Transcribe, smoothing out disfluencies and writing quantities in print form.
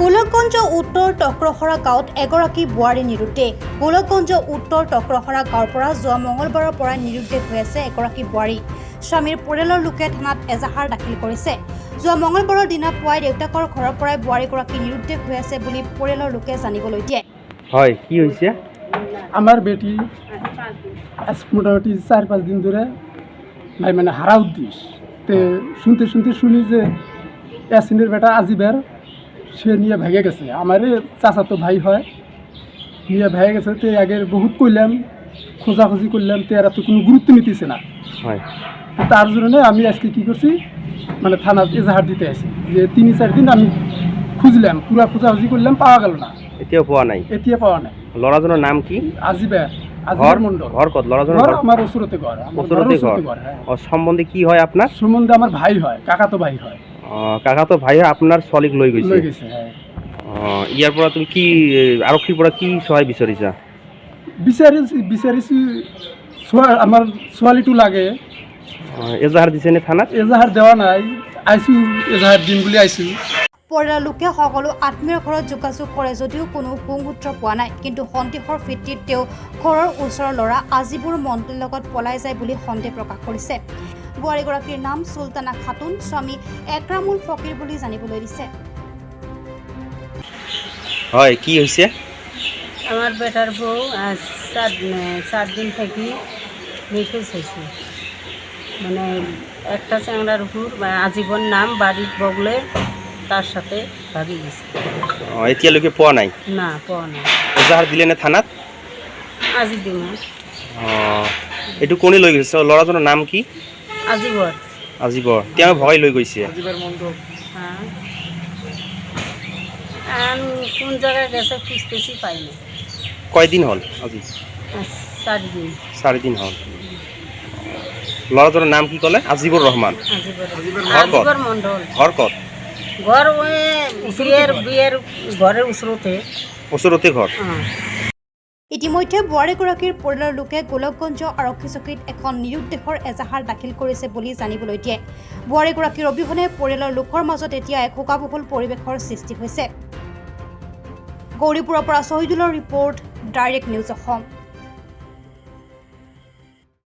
লকগঞ উত্তৰ টক্ৰখৰা গাঁৱত এগৰাকী বোৱাৰী নিৰুদ্দেশ। লকগঞ উত্তৰ টক্ৰখৰা গাঁৱৰ পৰা যোৱা মঙলবাৰৰ পৰা নিৰুদ্দেশ হৈ আছে এগৰাকী বোৱাৰী। স্বামীৰ পৰিয়ালৰ লোকে থানাত এজাহাৰ দাখিল কৰিছে। যোৱা মঙলবাৰৰ দিনা পুৱাই দেউতাকৰ ঘৰৰ পৰাই বোৱাৰীগৰাকী নিৰুদ্দেশ হৈ আছে বুলি পৰিয়ালৰ লোকে জানিবলৈ দিয়ে। হয়, কি হৈছে? আমার বেটি আজ মোটামুটি 4-5 দিন ধরে ভাই মানে হারা উদ্দেশ তে শুনতে শুনি যে ইয়াসিনের বেটা আজিবের সে নিয়ে ভেঙে গেছে। আমারে চাচা তো ভাই হয়, নিয়ে ভেঙে গেছে। তে আগে বহুত কইলাম, খোঁজাখুঁজি করলাম, তে এরা তো কোনো গুরুত্ব নিতেছে না। হয়, তো তার জন্য আমি আজকে কি করছি, মানে থানাত এজাহার দিতে আসি যে 3-4 দিন আমি খুঁজলাম, পুরা খোঁজাখুঁজি করলাম, পাওয়া গেল না। এতিয়াও পোৱা নাই। এতিয়া পাওয়া নাই। ল'ৰাজনৰ নাম কি? আজিবেৰ ঘৰ মণ্ডল। ঘৰ ক'ত? ল'ৰাজনৰ ঘৰ ঘৰ আমাৰ ওসৰতে ঘৰ, ওচৰতে ঘৰ। সম্বন্ধে কি হয় আপোনাৰ? সম্বন্ধে আমাৰ ভাই হয়, কাকাতো ভাই হয়। কাকাতো ভাই হয়, আপোনাৰ ছোৱালীক লৈ গৈছে। লৈ গৈছে, হ্যাঁ। ইয়াৰ পৰা তুমি কি আৰক্ষীৰ পৰা কি সহায় বিচাৰিছা? বিচাৰিছি আমাৰ ছোৱালীটো লাগে। এজাহাৰ দিছে নে থানাত? এজাহাৰ দেওয়া নাই, আইছো এজাহাৰ দিম বুলি আইছো। পৰিয়ালৰ লোকে সকলো আত্মীয়ৰ ঘৰত যোগাযোগ কৰে যদিও কোনো সুসূত্ৰ পোৱা নাই। কিন্তু সন্দেহৰ ভিত্তিত তেওঁ ঘৰৰ ওচৰৰ ল'ৰা আজিবুৰ মণ্ডলৰ লগত পলাই যায় বুলি সন্দেহ প্ৰকাশ কৰিছে। বোৱাৰীগৰাকীৰ নাম চুলতানা খাতুন, স্বামী একৰামুল ফকিৰ বুলি জানিবলৈ দিছে। হয়, কি হৈছে? আমার বেটার বউ আজ 4 দিন থেকে নিখোঁজ হয়েছে। মানে একটা চ্যাংড়ার উপর আজীবন নাম বাড়ির বগলে তার সাথে ভাগি গেছে। এতিয়ালৈকে পোৱা নাই? না পাওয়া নাই। এজাহাৰ দিলে নে থানাত? আজি দিন এইটো কোনে লৈ গৈছে? ল'ৰাজনৰ নাম কি? আজিবৰ। আজিবৰ। তেওঁ ভগাই লৈ গৈছে। হ্যাঁ, কোন জায়গায় গেছে খুঁজতেছি পাইনি। কয়দিন হ'ল আজি? 4 দিন। 4 দিন হ'ল। ল'ৰাজনৰ নাম কি ক'লে? আজিবুৰ ৰহমান। আজিবৰ মণ্ডল। ঘৰ ক'ত? ঘৰ ওই বিয়েৰ ঘৰেৰ ওচৰতে ঘৰ। ইতিমধ্যে বোৱাৰীগৰাকীৰ পৰিয়ালৰ লোকে লকগঞ আৰক্ষী চকীত এখন নিৰুদ্দেশৰ এজাহাৰ দাখিল কৰিছে বুলি জানিবলৈ দিয়ে। বোৱাৰীগৰাকীৰ অবিহনে পৰিয়ালৰ লোকৰ মাজত এতিয়া এক শোকাবহুল পৰিৱেশৰ সৃষ্টি হৈছে। গৌৰীপুৰৰ পৰা শহীদুলৰ ৰিপৰ্ট, ডাইৰেক্ট নিউজ অসম।